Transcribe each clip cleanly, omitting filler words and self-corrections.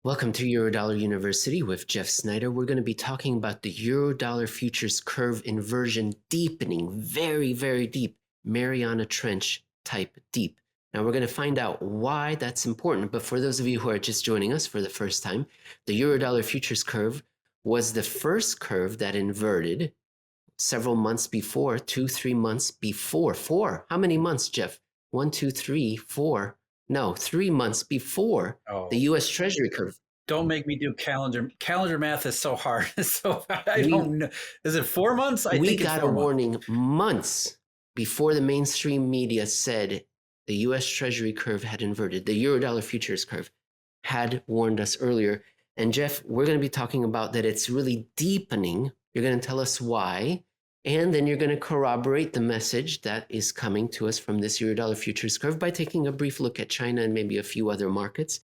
Welcome to Eurodollar University with Jeff Snider. We're going to be talking about the Eurodollar Futures curve inversion deepening, very, very deep, Mariana Trench type deep. Now we're going to find out why that's important, but for those of you who are just joining us for the first time, the Eurodollar Futures curve was the first curve that inverted several months before, 3 months before. How many months, Jeff? 1, 2, 3, 4. No, 3 months before the U.S. Treasury curve. Don't make me do calendar. Calendar math is so hard. So I don't know. Is it 4 months? I we think got it's 4 a months. warning months before the mainstream media said the U.S. Treasury curve had inverted. The Eurodollar futures curve had warned us earlier. And Jeff, we're going to be talking about that it's really deepening. You're going to tell us why. And then you're going to corroborate the message that is coming to us from this Eurodollar futures curve by taking a brief look at China and maybe a few other markets.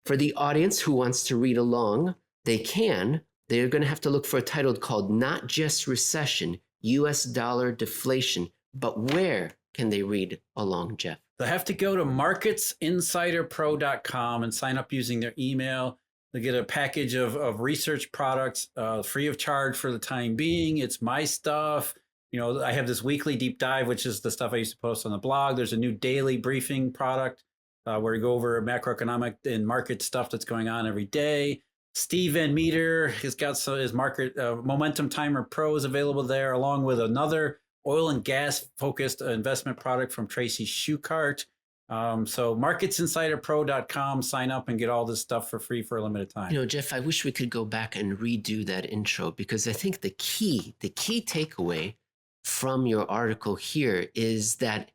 For the audience who wants to read along, they can. They're going to have to look for a title called Not Just Recession, US Dollar Deflation. But where can they read along, Jeff? They have to go to marketsinsiderpro.com and sign up using their email. They get a package of research products free of charge for the time being. It's my stuff. You know, I have this weekly deep dive, which is the stuff I used to post on the blog. There's a new daily briefing product where we go over macroeconomic and market stuff that's going on every day. Steve Van Meter has got his market Momentum Timer Pro is available there, along with another oil and gas focused investment product from Tracy Schuchart. So marketsinsiderpro.com, sign up and get all this stuff for free for a limited time. You know, Jeff, I wish we could go back and redo that intro because I think the key takeaway from your article here is that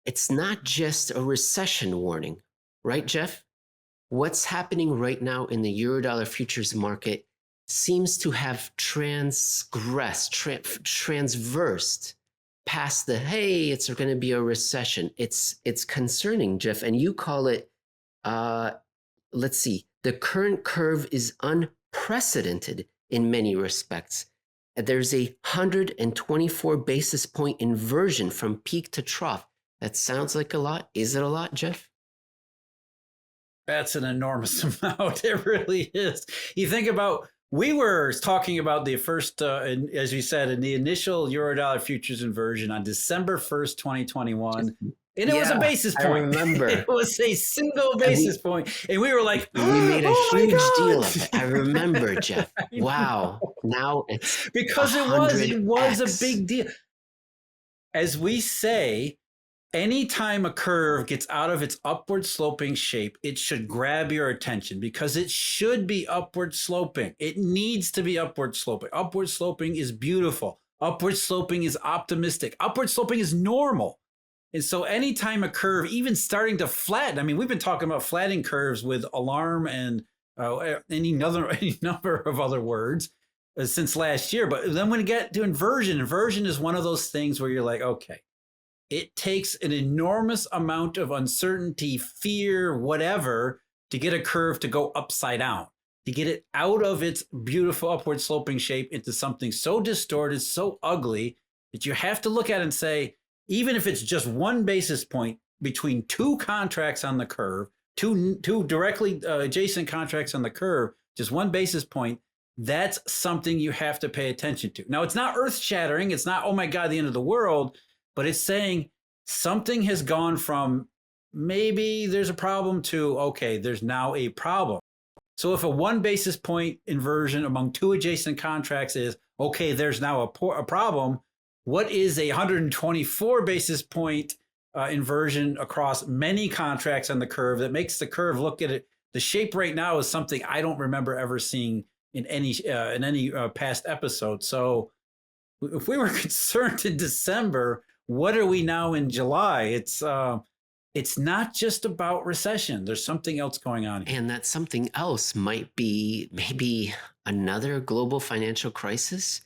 it's not just a recession warning, right, Jeff? What's happening right now in the Eurodollar futures market seems to have transversed past the, hey, it's going to be a recession. It's concerning, Jeff. And you call it, let's see, the current curve is unprecedented in many respects. There's a 124 basis point inversion from peak to trough. That sounds like a lot. Is it a lot, Jeff? That's an enormous amount. It really is. You think about, we were talking about the first, as you said, in the initial Eurodollar futures inversion on December 1st, 2021. And it was a basis point. I remember. It was a single basis point. And we were like, we made a huge deal of it. I remember, Jeff. Wow. Now it's because it was a big deal. As we say, anytime a curve gets out of its upward sloping shape, it should grab your attention because it should be upward sloping. It needs to be upward sloping. Upward sloping is beautiful. Upward sloping is optimistic. Upward sloping is normal. And so anytime a curve, even starting to flatten, I mean, we've been talking about flattening curves with alarm and any number of other words since last year. But then when you get to inversion is one of those things where you're like, okay, it takes an enormous amount of uncertainty, fear, whatever, to get a curve to go upside down, to get it out of its beautiful upward sloping shape into something so distorted, so ugly that you have to look at it and say, even if it's just 1 basis point between two contracts on the curve, two directly adjacent contracts on the curve, just 1 basis point, that's something you have to pay attention to. Now, it's not earth shattering. It's not, oh my God, the end of the world. But it's saying something has gone from maybe there's a problem to, okay, there's now a problem. So if a 1 basis point inversion among two adjacent contracts is, okay, there's now a problem, what is a 124 basis point inversion across many contracts on the curve that makes the curve look at it? The shape right now is something I don't remember ever seeing in any past episode. So if we were concerned in December, what are we now in July? It's not just about recession. There's something else going on here. And that something else might be maybe another global financial crisis.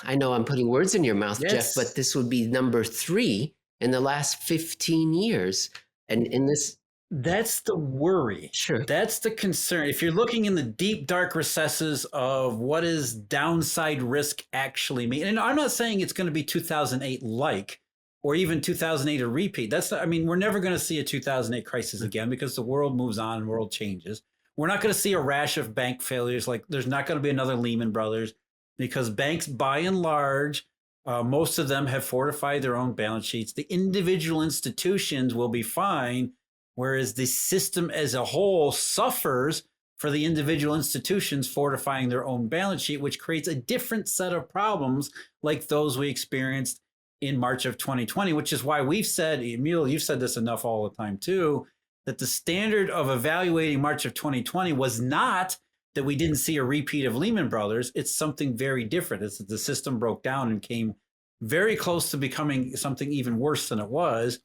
I know I'm putting words in your mouth, Yes. Jeff, but this would be number 3 in the last 15 years. And in this... That's the worry. Sure. That's the concern. If you're looking in the deep, dark recesses of what is downside risk actually mean, and I'm not saying it's going to be 2008 like, or even 2008 a repeat. That's not, I mean, we're never going to see a 2008 crisis again because the world moves on and the world changes. We're not going to see a rash of bank failures. Like there's not going to be another Lehman Brothers because banks, by and large, most of them have fortified their own balance sheets. The individual institutions will be fine, whereas the system as a whole suffers for the individual institutions fortifying their own balance sheet, which creates a different set of problems like those we experienced in March of 2020, which is why we've said, Emil, you've said this enough all the time too, that the standard of evaluating March of 2020 was not that we didn't see a repeat of Lehman Brothers. It's something very different. It's that the system broke down and came very close to becoming something even worse than it was.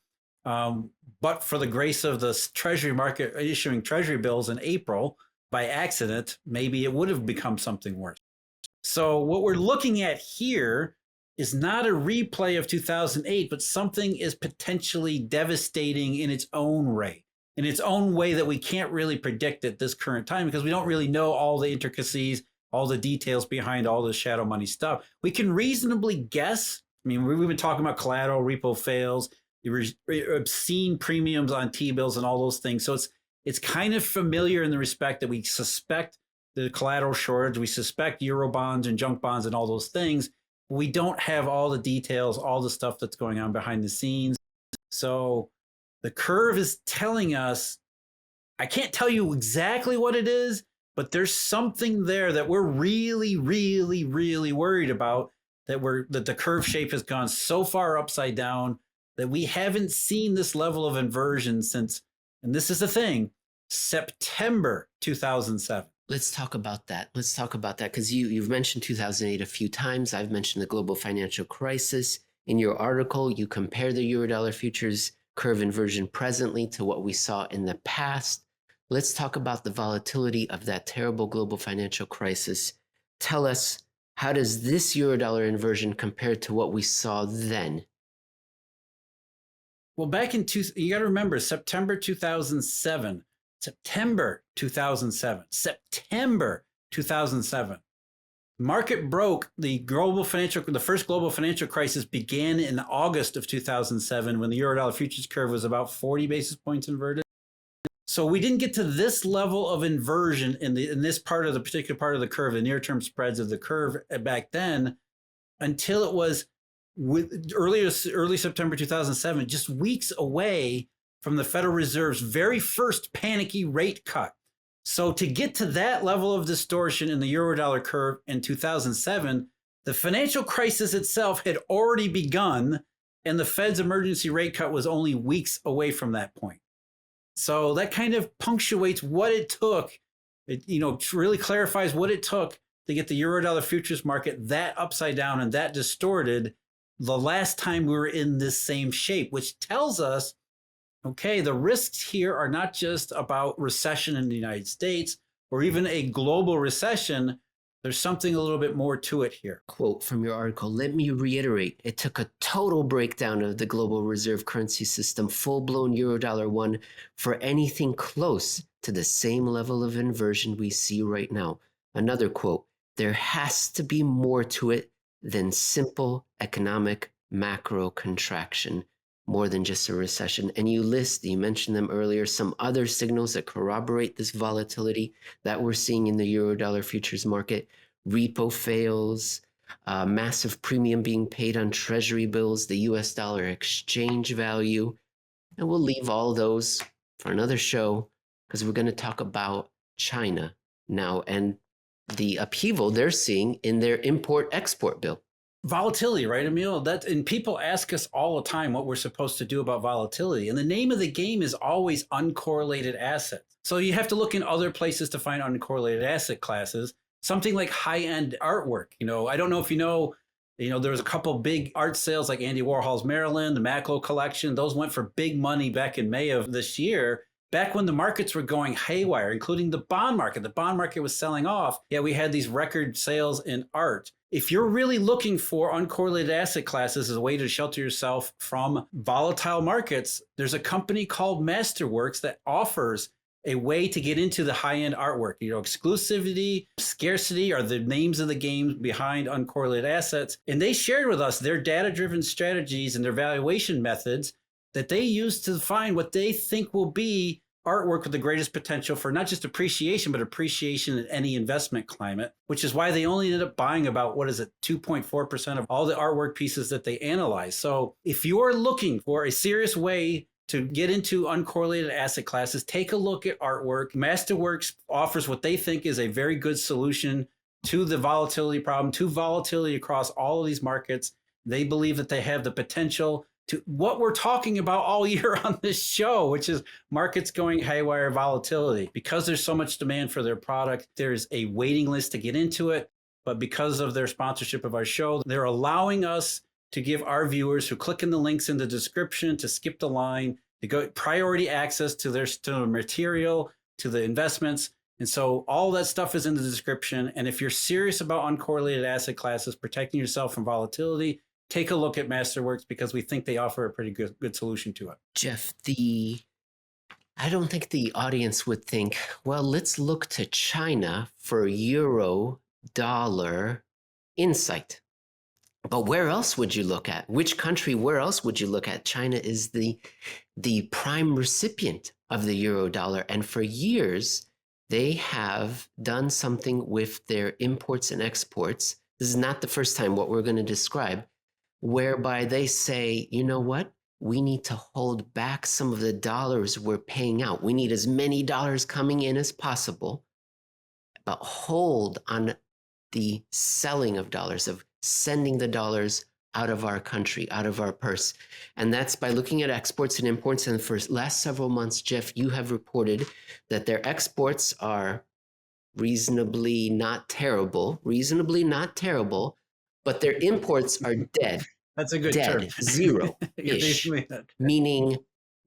But for the grace of the Treasury market issuing Treasury bills in April by accident, maybe it would have become something worse. So what we're looking at here is not a replay of 2008, but something is potentially devastating in its own way. In its own way that we can't really predict at this current time because we don't really know all the intricacies, all the details behind all the shadow money stuff. We can reasonably guess. I mean, we've been talking about collateral, repo fails, obscene premiums on T-bills and all those things. So it's kind of familiar in the respect that we suspect the collateral shortage, we suspect Euro bonds and junk bonds and all those things. We don't have all the details, all the stuff that's going on behind the scenes. So the curve is telling us, I can't tell you exactly what it is, but there's something there that we're really, really, really worried about, that the curve shape has gone so far upside down that we haven't seen this level of inversion since, and this is the thing, September 2007. Let's talk about that. Let's talk about that because you've mentioned 2008 a few times. I've mentioned the global financial crisis. In your article, you compare the Eurodollar futures curve inversion presently to what we saw in the past. Let's talk about the volatility of that terrible global financial crisis. Tell us, how does this Eurodollar inversion compare to what we saw then? Well, back in you got to remember September 2007. September 2007. Market broke. The first global financial crisis began in August of 2007 when the Eurodollar futures curve was about 40 basis points inverted. So we didn't get to this level of inversion in this part of the particular part of the curve, the near-term spreads of the curve back then, until it was early September 2007, just weeks away from the Federal Reserve's very first panicky rate cut. So to get to that level of distortion in the Eurodollar curve in 2007, the financial crisis itself had already begun, and the Fed's emergency rate cut was only weeks away from that point. So that kind of punctuates what it took. It really clarifies what it took to get the Eurodollar futures market that upside down and that distorted the last time we were in this same shape, which tells us, okay, the risks here are not just about recession in the United States or even a global recession. There's something a little bit more to it here. Quote from your article, let me reiterate, it took a total breakdown of the global reserve currency system, full-blown Eurodollar one, for anything close to the same level of inversion we see right now. Another quote, there has to be more to it than simple economic macro contraction, more than just a recession. And you mentioned them earlier, some other signals that corroborate this volatility that we're seeing in the Eurodollar futures market. Repo fails, massive premium being paid on treasury bills, the US dollar exchange value. And we'll leave all those for another show because we're going to talk about China now and the upheaval they're seeing in their import-export bill. Volatility, right, Emil? And people ask us all the time what we're supposed to do about volatility. And the name of the game is always uncorrelated assets. So you have to look in other places to find uncorrelated asset classes. Something like high-end artwork. I don't know if there was a couple big art sales like Andy Warhol's Maryland, the Maclo collection. Those went for big money back in May of this year. Back when the markets were going haywire, including the bond market. The bond market was selling off. Yeah, we had these record sales in art. If you're really looking for uncorrelated asset classes as a way to shelter yourself from volatile markets, there's a company called Masterworks that offers a way to get into the high-end artwork. Exclusivity, scarcity are the names of the games behind uncorrelated assets. And they shared with us their data-driven strategies and their valuation methods that they use to find what they think will be artwork with the greatest potential for not just appreciation, but appreciation in any investment climate, which is why they only ended up buying about, 2.4% of all the artwork pieces that they analyze. So if you're looking for a serious way to get into uncorrelated asset classes, take a look at artwork. Masterworks offers what they think is a very good solution to the volatility problem, to volatility across all of these markets. They believe that they have the potential to what we're talking about all year on this show, which is markets going haywire, volatility. Because there's so much demand for their product, there's a waiting list to get into it. But because of their sponsorship of our show, they're allowing us to give our viewers who click in the links in the description to skip the line, to go priority access to their material, to the investments. And so all that stuff is in the description. And if you're serious about uncorrelated asset classes, protecting yourself from volatility, take a look at Masterworks because we think they offer a pretty good solution to it. Jeff, I don't think the audience would think, well, let's look to China for euro dollar insight. But where else would you look at? Which country, where else would you look at? China is the prime recipient of the Eurodollar. And for years, they have done something with their imports and exports. This is not the first time what we're going to describe, whereby they say, you know what? We need to hold back some of the dollars we're paying out. We need as many dollars coming in as possible, but hold on the selling of dollars, of sending the dollars out of our country, out of our purse. And that's by looking at exports and imports. And for the last several months, Jeff, you have reported that their exports are reasonably not terrible, but their imports are dead. That's a good term. Zero-ish, meaning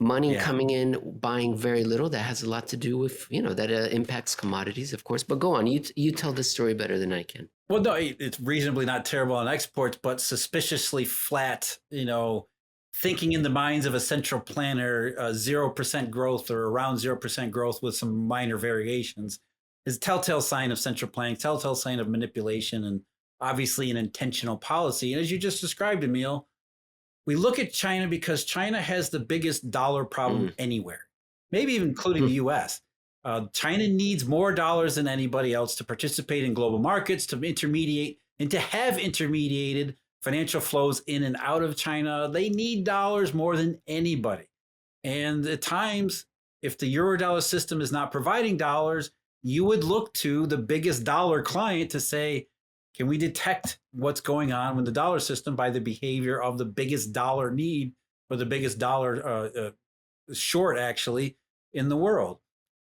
money coming in, buying very little. That has a lot to do with, that impacts commodities, of course. But go on, you tell the story better than I can. Well, no, it's reasonably not terrible on exports, but suspiciously flat, thinking in the minds of a central planner, 0% growth or around 0% growth with some minor variations is a telltale sign of central planning, telltale sign of manipulation, and obviously an intentional policy. And as you just described, Emil, we look at China because China has the biggest dollar problem anywhere, maybe even including the US. China needs more dollars than anybody else to participate in global markets, to intermediate and to have intermediated financial flows in and out of China. They need dollars more than anybody. And at times, if the Eurodollar system is not providing dollars, you would look to the biggest dollar client to say, can we detect what's going on with the dollar system by the behavior of the biggest dollar need or the biggest dollar short actually in the world?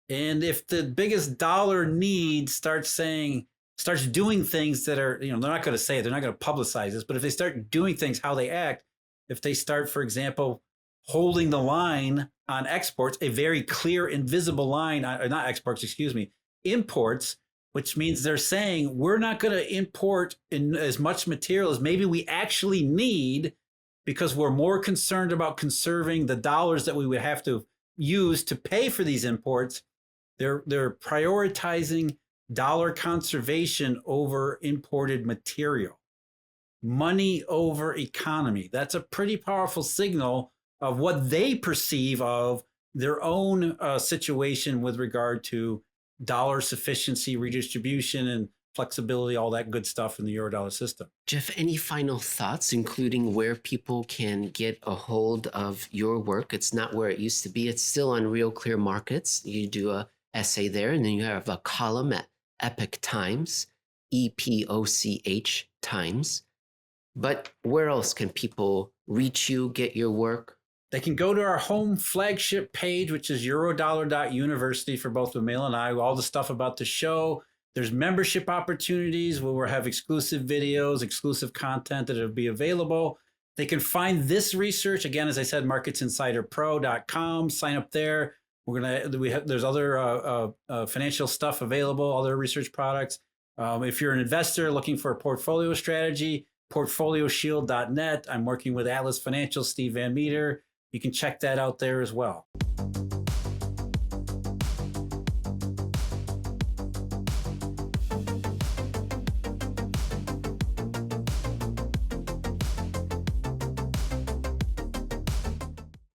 And if the biggest dollar need starts doing things that are, they're not going to say it, they're not going to publicize this, but if they start doing things how they act, if they start, for example, holding the line on exports, a very clear, invisible line, not exports, imports, which means they're saying we're not going to import in as much material as maybe we actually need because we're more concerned about conserving the dollars that we would have to use to pay for these imports. They're prioritizing dollar conservation over imported material, money over economy. That's a pretty powerful signal of what they perceive of their own situation with regard to dollar sufficiency, redistribution, and flexibility, all that good stuff in the Eurodollar system. Jeff, any final thoughts, including where people can get a hold of your work? It's not where it used to be. It's still on Real Clear Markets. You do a essay there, and then you have a column at Epoch Times, EPOCH Times. But where else can people reach you, get your work? They can go to our home flagship page, which is Eurodollar University for both Emil and I, all the stuff about the show. There's membership opportunities where we'll have exclusive videos, exclusive content that will be available. They can find this research, again, as I said, marketsinsiderpro.com. Sign up there. There's other financial stuff available, other research products. If you're an investor looking for a portfolio strategy, portfolioshield.net. I'm working with Atlas Financial, Steve Van Meter. You can check that out there as well.